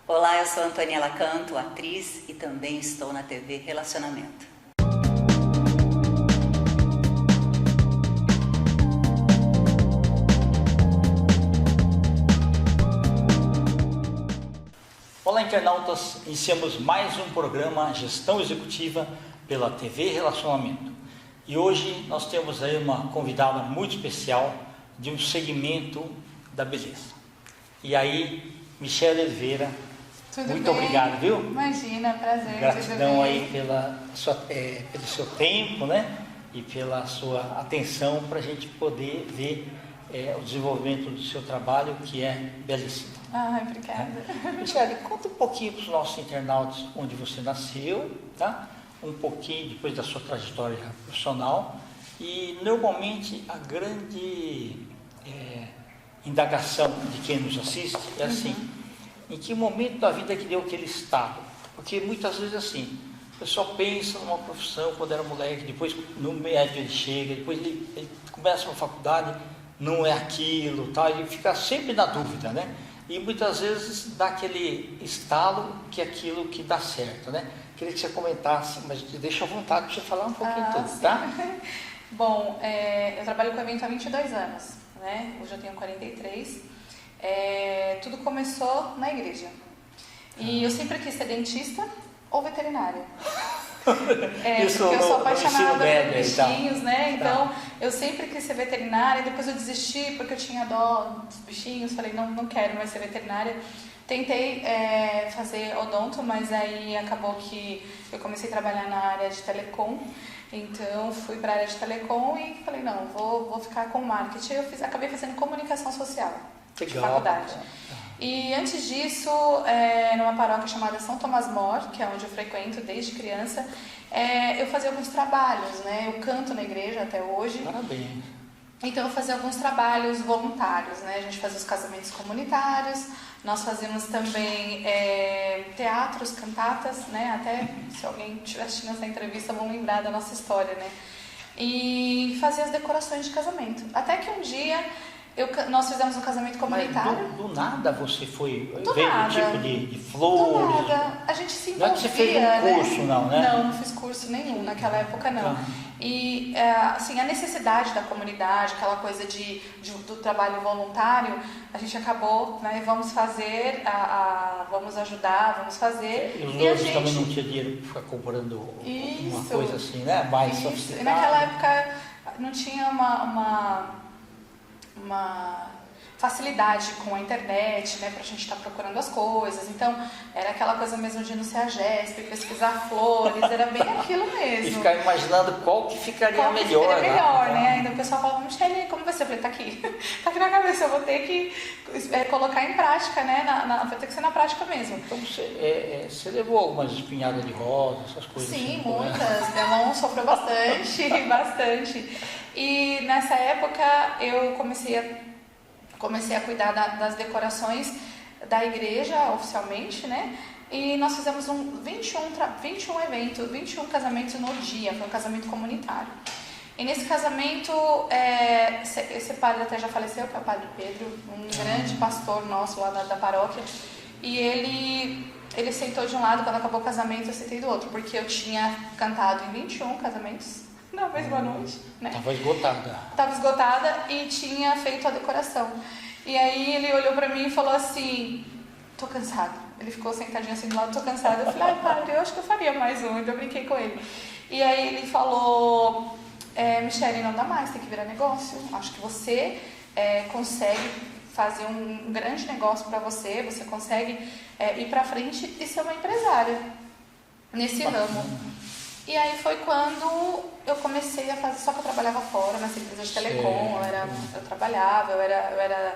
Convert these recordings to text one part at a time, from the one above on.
Olá, eu sou Antoniela Canto, atriz e também estou na TV Relacionamento. Olá, internautas! Iniciamos mais um programa Gestão Executiva pela TV Relacionamento. E hoje nós temos aí uma convidada muito especial de um segmento da beleza. E aí, Michele Oliveira, Tudo muito bem? Obrigado, viu? Imagina, prazer. Gratidão aí pelo seu tempo, né? E pela sua atenção para a gente poder ver o desenvolvimento do seu trabalho, que é belíssimo. Ai, obrigada. Michele, conta um pouquinho para os nossos internautas onde você nasceu, tá? Um pouquinho depois da sua trajetória profissional. E normalmente a grande indagação de quem nos assiste é assim: em que momento da vida que deu aquele estado? Porque muitas vezes assim, o pessoal pensa numa profissão quando era moleque, depois no médio ele chega, depois ele começa uma faculdade, não é aquilo, tá? Ele fica sempre na dúvida, né? E muitas vezes dá aquele estalo que é aquilo que dá certo, né? Queria que você comentasse, mas te deixo à vontade para você falar um pouquinho tudo, sim. tá? Bom, eu trabalho com evento há 22 anos, né? Hoje eu tenho 43. Tudo começou na igreja. E eu sempre quis ser dentista ou veterinária. Isso porque eu sou apaixonada por bichinhos, né? Então, eu sempre quis ser veterinária, depois eu desisti porque eu tinha dó dos bichinhos, falei, não quero mais ser veterinária. Tentei fazer odonto, mas aí acabou que eu comecei a trabalhar na área de telecom, então fui para a área de telecom e falei, não, vou ficar com marketing. Eu acabei fazendo comunicação social de faculdade. E antes disso, numa paróquia chamada São Tomás More, que é onde eu frequento desde criança, eu fazia alguns trabalhos, né? Eu canto na igreja até hoje. Parabéns. Então eu fazia alguns trabalhos voluntários, né? A gente fazia os casamentos comunitários, nós fazíamos também teatros, cantatas, né? Até se alguém estiver assistindo essa entrevista vão lembrar da nossa história, né? E fazia as decorações de casamento. Até que um dia nós fizemos um casamento comunitário. Mas do nada você foi Do ver nada. o tipo de flores? Do nada. A gente se Não é envolvia, que você fez um curso, né? não, né? Não fiz curso nenhum, naquela época não. Tá. E assim, a necessidade da comunidade, aquela coisa do trabalho voluntário, a gente acabou, né, vamos fazer, vamos ajudar, vamos fazer. E os a dois gente também não tinham dinheiro para ficar comprando uma Isso. coisa assim, né? Mais Isso. sofisticada. E naquela época não tinha uma facilidade com a internet, né, pra gente estar procurando as coisas. Então, era aquela coisa mesmo de ir no CEAGESP, pesquisar flores, era bem aquilo mesmo. E ficar imaginando qual que ficaria Qual que melhor. ficaria melhor, né? Ainda o pessoal falava, Michele, como vai ser? Eu falei, tá aqui. Tá aqui na cabeça, eu vou ter que colocar em prática, né? Vai ter que ser na prática mesmo. Então, você levou algumas espinhadas de rosa, essas coisas? Sim, assim, muitas. Né? Minha mão sofreu bastante, bastante. E nessa época eu comecei a cuidar das decorações da igreja oficialmente, né? E nós fizemos 21 eventos, 21 casamentos no dia, foi um casamento comunitário. E nesse casamento, esse padre até já faleceu, que é o padre Pedro, um grande pastor nosso lá da paróquia. E ele sentou de um lado, quando acabou o casamento eu sentei do outro, porque eu tinha cantado em 21 casamentos na mesma noite, né? Estava esgotada e tinha feito a decoração. E aí ele olhou pra mim e falou assim, tô cansado. Ele ficou sentadinho assim do lado, tô cansado. Eu falei, ai padre, eu acho que eu faria mais um. Eu brinquei com ele. E aí ele falou, Michele, não dá mais, tem que virar negócio. Acho que você consegue fazer um grande negócio pra você, você consegue ir pra frente e ser uma empresária nesse ramo. E aí foi quando eu comecei a fazer, só que eu trabalhava fora, nessa empresa de telecom, eu era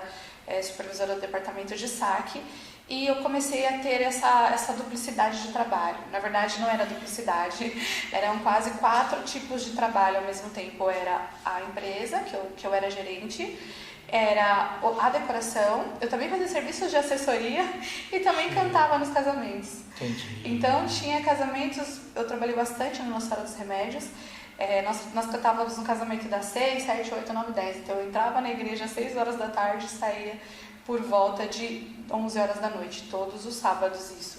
supervisora do departamento de saque, e eu comecei a ter essa duplicidade de trabalho. Na verdade, não era duplicidade, eram quase 4 tipos de trabalho ao mesmo tempo. Era a empresa, que eu era gerente, era a decoração, eu também fazia serviços de assessoria e também cantava nos casamentos. Entendi. Então tinha casamentos, eu trabalhei bastante no Nossa Senhora dos Remédios, nós cantávamos no casamento das 6, 7, 8, 9, 10, então eu entrava na igreja às 6 horas da tarde, saía por volta de 11 horas da noite, todos os sábados isso.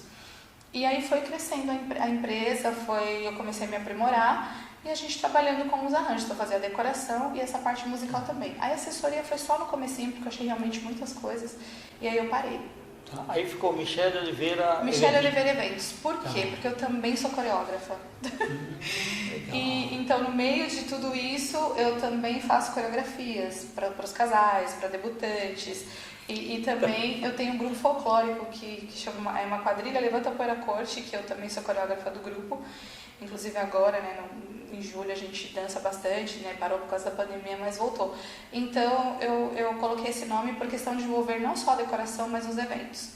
E aí foi crescendo a empresa, eu comecei a me aprimorar e a gente trabalhando com os arranjos, eu fazia a decoração e essa parte musical também. A assessoria foi só no comecinho, porque eu achei realmente muitas coisas, e aí eu parei. Tá. Aí ficou Michele Oliveira... Michele Oliveira Eventos. Por quê? Tá. Porque eu também sou coreógrafa. E então, no meio de tudo isso, eu também faço coreografias para os casais, para debutantes. E também eu tenho um grupo folclórico que chama uma quadrilha Levanta Poeira Corte, que eu também sou coreógrafa do grupo. Inclusive agora, né, em julho a gente dança bastante, né, parou por causa da pandemia, mas voltou. Então eu coloquei esse nome por questão de envolver não só a decoração, mas os eventos.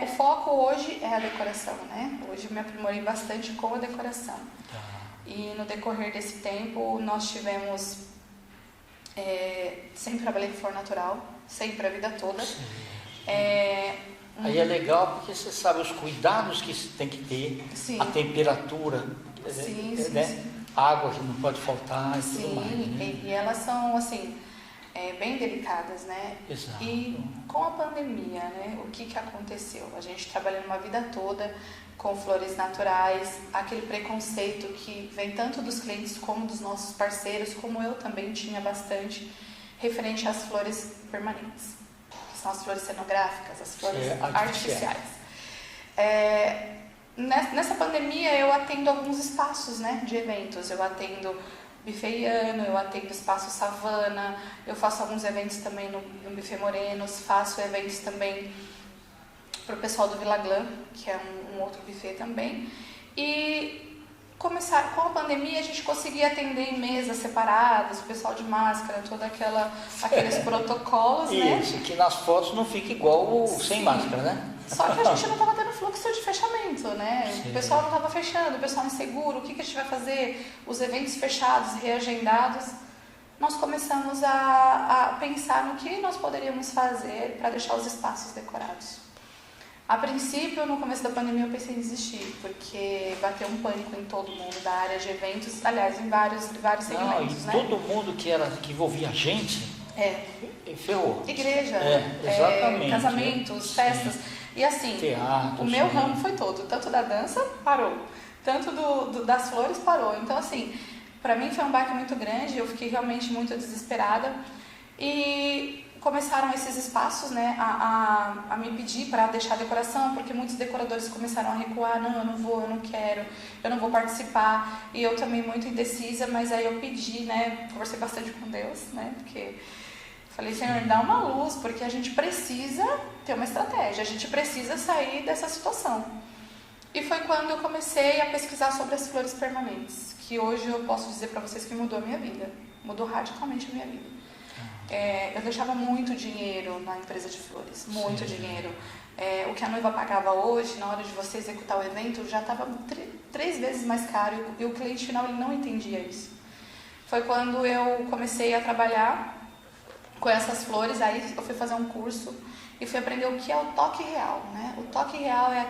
O foco hoje é a decoração, né? Hoje eu me aprimorei bastante com a decoração. E no decorrer desse tempo nós tivemos... sempre trabalhei com flor natural, sempre a vida toda. Aí é legal porque você sabe os cuidados que se tem que ter, Sim. a temperatura, Sim, né? sim. Água que não pode faltar e Sim, tudo mais. Né? e elas são assim, bem delicadas, né? Exato. E com a pandemia, né, o que aconteceu? A gente trabalhando uma vida toda com flores naturais, aquele preconceito que vem tanto dos clientes como dos nossos parceiros, como eu também tinha bastante, referente às flores permanentes, que são as flores cenográficas, as flores artificiais. Nessa pandemia eu atendo alguns espaços, né, de eventos, eu atendo bufeiano, eu atendo espaço savana, eu faço alguns eventos também no Buffet Morenos, faço eventos também para o pessoal do Vila Glam, que é um outro buffet também. E com a pandemia a gente conseguia atender em mesas separadas, o pessoal de máscara, aqueles protocolos, né? Isso, que nas fotos não fica igual o sem máscara, né? Só que a gente não estava tendo fluxo de fechamento, né? Sim. O pessoal não estava fechando, o pessoal inseguro, o que a gente vai fazer? Os eventos fechados, reagendados. Nós começamos a pensar no que nós poderíamos fazer para deixar os espaços decorados. A princípio, no começo da pandemia, eu pensei em desistir, porque bateu um pânico em todo mundo da área de eventos, aliás, em vários segmentos, né? Todo mundo que envolvia a gente, ferrou. Igreja, exatamente, casamentos, festas. E assim, teatro, o meu cinema. ramo foi todo, tanto da dança, parou, tanto das flores, parou. Então, assim, para mim foi um baque muito grande, eu fiquei realmente muito desesperada. E começaram esses espaços, né, a me pedir para deixar a decoração, porque muitos decoradores começaram a recuar, não, eu não vou, eu não quero, eu não vou participar, e eu também muito indecisa, mas aí eu pedi, né, conversei bastante com Deus, né, porque falei, Senhor, dá uma luz, porque a gente precisa ter uma estratégia, a gente precisa sair dessa situação. E foi quando eu comecei a pesquisar sobre as flores permanentes, que hoje eu posso dizer para vocês que mudou a minha vida, mudou radicalmente a minha vida. Eu deixava muito dinheiro na empresa de flores, muito dinheiro. O que a noiva pagava hoje, na hora de você executar o evento, já estava 3 vezes mais caro e o cliente final ele não entendia isso. Foi quando eu comecei a trabalhar com essas flores, aí eu fui fazer um curso e fui aprender o que é o toque real, né? O toque real é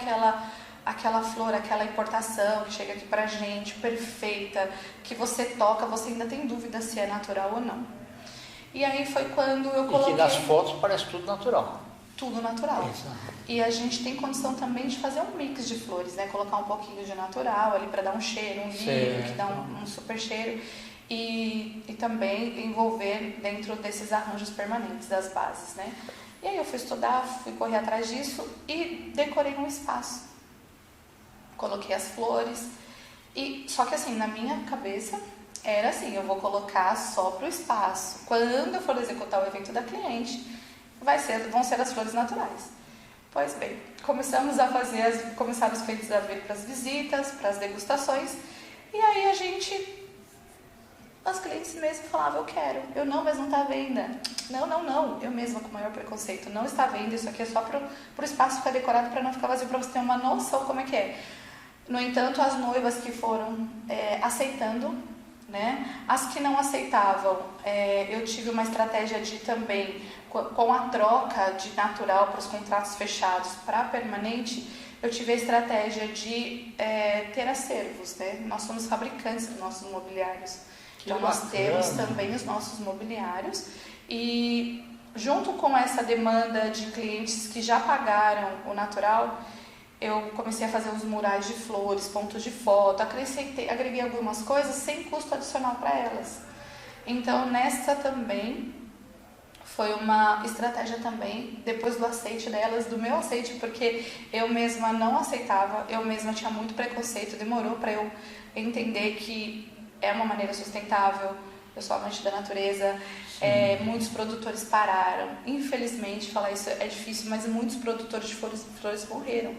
aquela flor, aquela importação que chega aqui pra gente, perfeita, que você toca, você ainda tem dúvida se é natural ou não. E aí foi quando eu coloquei... E que nas fotos parece tudo natural. Tudo natural. Exato. E a gente tem condição também de fazer um mix de flores, né? Colocar um pouquinho de natural ali para dar um cheiro, um lírio que dá um super cheiro. E também envolver dentro desses arranjos permanentes, das bases, né? E aí eu fui estudar, fui correr atrás disso e decorei um espaço. Coloquei as flores. Só que assim, na minha cabeça... Era assim, eu vou colocar só para o espaço. Quando eu for executar o evento da cliente, vão ser as flores naturais. Pois bem, começaram os clientes a vir para as visitas, para as degustações, e aí as clientes mesmo falavam, eu quero. Eu não, mas não está à venda. Não, eu mesma com o maior preconceito, não está à venda, isso aqui é só para o espaço ficar decorado para não ficar vazio, para você ter uma noção como é que é. No entanto, as noivas que foram aceitando, né? As que não aceitavam, eu tive uma estratégia de também, com a troca de natural para os contratos fechados para permanente, eu tive a estratégia de ter acervos, né? Nós somos fabricantes dos nossos mobiliários, então nós temos também os nossos mobiliários e junto com essa demanda de clientes que já pagaram o natural, eu comecei a fazer os murais de flores, pontos de foto, agreguei algumas coisas sem custo adicional para elas. Então, nessa também foi uma estratégia também, depois do aceite delas, do meu aceite, porque eu mesma não aceitava, eu mesma tinha muito preconceito, demorou para eu entender que é uma maneira sustentável. Eu sou amante da natureza, muitos produtores pararam. Infelizmente, falar isso é difícil, mas muitos produtores de flores morreram.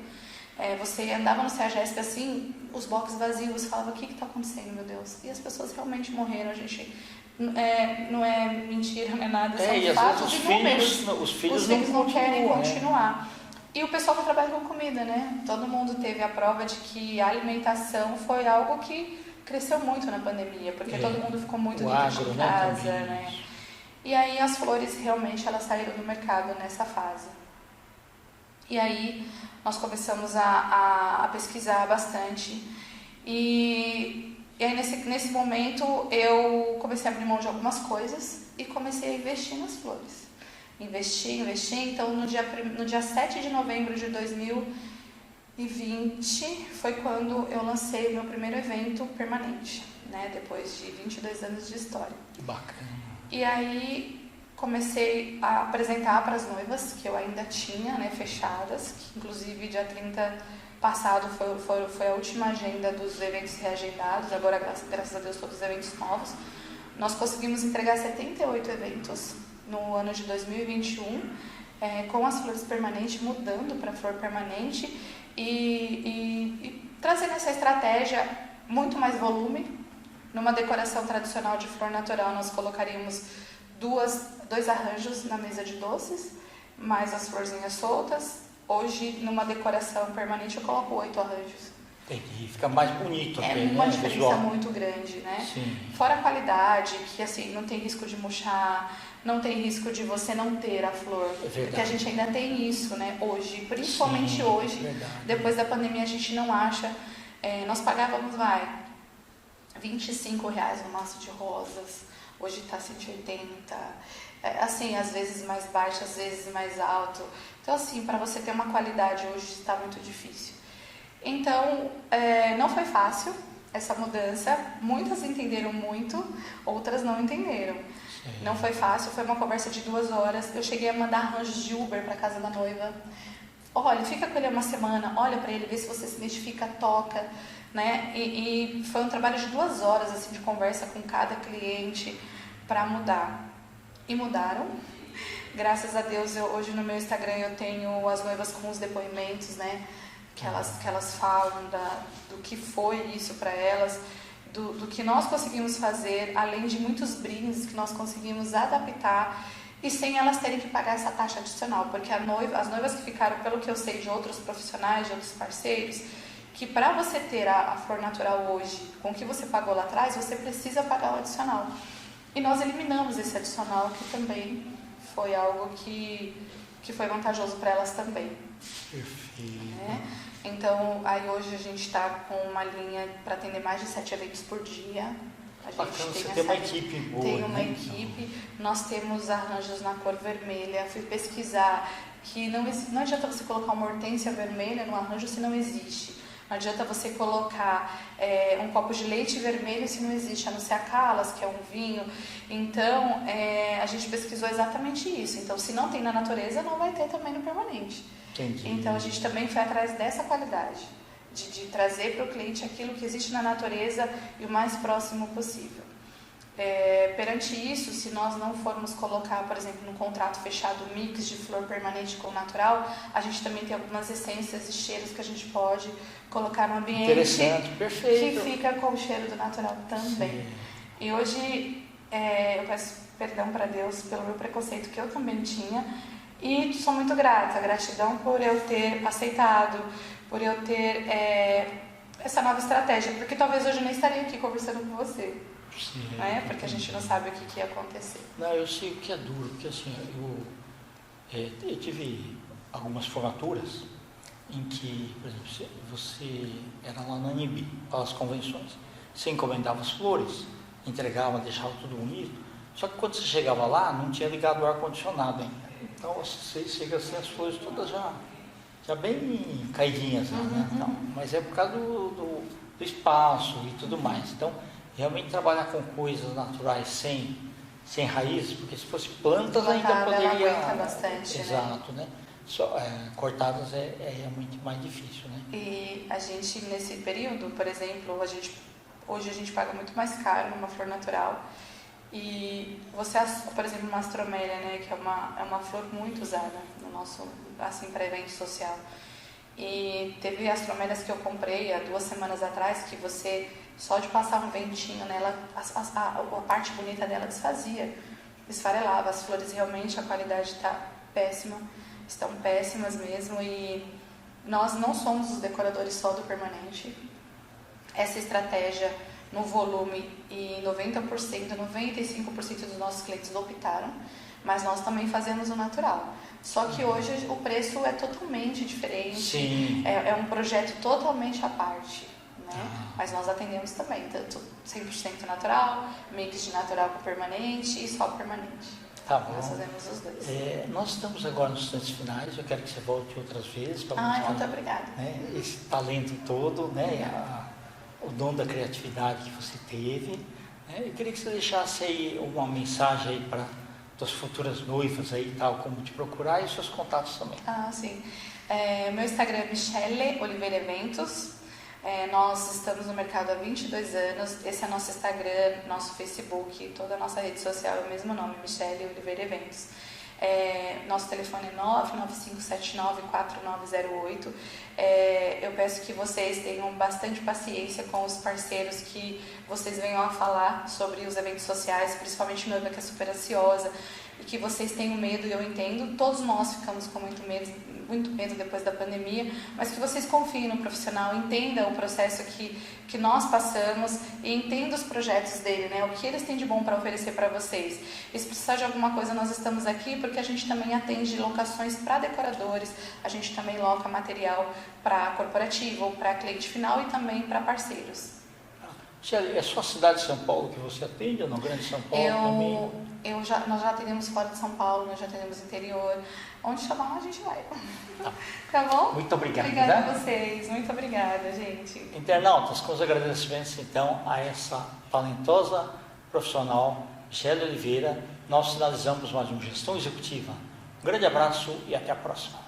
Você andava no CEAGESP assim, os boxes vazios, falava, o que está acontecendo, meu Deus? E as pessoas realmente morreram, a gente... não é mentira, não é nada, são fatos de números. Os filhos não querem continuar. E o pessoal que trabalha com comida, né? Todo mundo teve a prova de que a alimentação foi algo que cresceu muito na pandemia, porque todo mundo ficou muito dentro de casa, né? E aí as flores realmente elas saíram do mercado nessa fase. E aí nós começamos a pesquisar bastante. E aí nesse momento eu comecei a abrir mão de algumas coisas e comecei a investir nas flores. Investi. Então no dia 7 de novembro de 2020 foi quando eu lancei o meu primeiro evento permanente, né? Depois de 22 anos de história. Bacana. E aí comecei a apresentar para as noivas, que eu ainda tinha, né, fechadas, que inclusive dia 30 passado foi a última agenda dos eventos reagendados, agora graças a Deus todos os eventos novos. Nós conseguimos entregar 78 eventos no ano de 2021, com as flores permanentes, mudando para flor permanente e trazendo essa estratégia, muito mais volume. Numa decoração tradicional de flor natural, nós colocaríamos dois arranjos na mesa de doces, mais as florzinhas soltas. Hoje, numa decoração permanente, eu coloco 8 arranjos. Entendi, fica mais bonito. É uma diferença muito grande, né? Sim. Fora a qualidade, que assim, não tem risco de murchar, não tem risco de você não ter a flor. Porque a gente ainda tem isso, né? Hoje, principalmente hoje, depois da pandemia, a gente não acha. Nós pagávamos, R$25 no maço de rosas, hoje está 180, assim, às vezes mais baixo, às vezes mais alto. Então, assim, para você ter uma qualidade hoje está muito difícil. Então, não foi fácil essa mudança, muitas entenderam muito, outras não entenderam. Sim. Não foi fácil, foi uma conversa de 2 horas, eu cheguei a mandar arranjos de Uber para casa da noiva. Olha, fica com ele uma semana, olha para ele, vê se você se identifica, toca, né? E foi um trabalho de 2 horas assim, de conversa com cada cliente para mudar. E mudaram. Graças a Deus, hoje no meu Instagram eu tenho as noivas com os depoimentos, né? Que elas falam do que foi isso para elas, do que nós conseguimos fazer, além de muitos brindes que nós conseguimos adaptar e sem elas terem que pagar essa taxa adicional, porque as noivas que ficaram, pelo que eu sei de outros profissionais, de outros parceiros, que para você ter a flor natural hoje, com o que você pagou lá atrás, você precisa pagar o adicional. E nós eliminamos esse adicional, que também foi algo que foi vantajoso para elas também. Perfeito. Então, aí hoje a gente está com uma linha para atender mais de 7 eventos por dia. A gente tem uma equipe boa. Tem uma equipe. Nós temos arranjos na cor vermelha. Fui pesquisar que não adianta você colocar uma hortênsia vermelha no arranjo se não existe. Não adianta você colocar um copo de leite vermelho se não existe, a não ser a Calas, que é um vinho. Então, a gente pesquisou exatamente isso. Então, se não tem na natureza, não vai ter também no permanente. Entendi. Então, a gente também foi atrás dessa qualidade, de trazer para o cliente aquilo que existe na natureza e o mais próximo possível. Perante isso, se nós não formos colocar, por exemplo, no contrato fechado mix de flor permanente com natural, a gente também tem algumas essências e cheiros que a gente pode colocar no ambiente. Interessante, perfeito. Que fica com o cheiro do natural também. Sim. E hoje, eu peço perdão para Deus pelo meu preconceito que eu também tinha e sou muito grata, gratidão por eu ter aceitado, por eu ter essa nova estratégia, porque talvez hoje eu nem estaria aqui conversando com você. Sim, né? Porque a gente não sabe o que ia acontecer. Não, eu sei o que é duro, porque assim, eu tive algumas formaturas em que, por exemplo, você era lá na ANIB, as convenções, você encomendava as flores, entregava, deixava tudo bonito, Só que quando você chegava lá, não tinha ligado o ar-condicionado ainda. Então você chega assim, as flores todas já bem caidinhas, né? Então, mas é por causa do espaço e tudo mais. Então, realmente trabalhar com coisas naturais sem raízes, porque se fosse plantas ainda poderia... Ela aguenta bastante, exato, né? Só, cortadas é realmente mais difícil, né? E a gente, nesse período, por exemplo, hoje a gente paga muito mais caro numa flor natural. E você, por exemplo, uma astromélia, né, que é uma flor muito usada no nosso, assim, para evento social. E teve astromélias que eu comprei há 2 semanas atrás, que você, só de passar um ventinho nela, a parte bonita dela desfazia, esfarelava. As flores realmente, a qualidade está péssima, estão péssimas mesmo. E nós não somos os decoradores só do permanente. Essa estratégia no volume, e 90%, 95% dos nossos clientes optaram, mas nós também fazemos o natural. Só que hoje o preço é totalmente diferente. Sim. É um projeto totalmente à parte, né? Mas nós atendemos também, tanto 100% natural, mix de natural com permanente e só permanente. Tá bom. Nós fazemos os dois. Nós estamos agora nos instantes finais, eu quero que você volte outras vezes para mostrar, Muito obrigada. né, esse talento todo, né, o dom da criatividade que você teve. Né? Eu queria que você deixasse aí uma mensagem aí para as futuras noivas aí, tal, como te procurar, e os seus contatos também. Sim. Meu Instagram é Michele Oliveira Eventos. Nós estamos no mercado há 22 anos. Esse é nosso Instagram, nosso Facebook, toda a nossa rede social é o mesmo nome, Michele Oliveira Eventos. Nosso telefone é 995794908. Eu peço que vocês tenham bastante paciência com os parceiros que vocês venham a falar sobre os eventos sociais, principalmente noiva que é super ansiosa, e que vocês tenham medo, e eu entendo, todos nós ficamos com muito medo depois da pandemia, mas que vocês confiem no profissional, entendam o processo que nós passamos e entendam os projetos dele, né? O que eles têm de bom para oferecer para vocês. E se precisar de alguma coisa, nós estamos aqui porque a gente também atende locações para decoradores, a gente também loca material para corporativo, para cliente final e também para parceiros. É só a cidade de São Paulo que você atende, ou não? Grande São Paulo também? Nós já atendemos fora de São Paulo, nós já atendemos interior. Onde chamar, a gente vai. Tá bom? Muito obrigado. Obrigada a vocês. Muito obrigada, gente. Internautas, com os agradecimentos, então, a essa talentosa profissional, Michele Oliveira, nós finalizamos mais uma Gestão Executiva. Um grande abraço e até a próxima.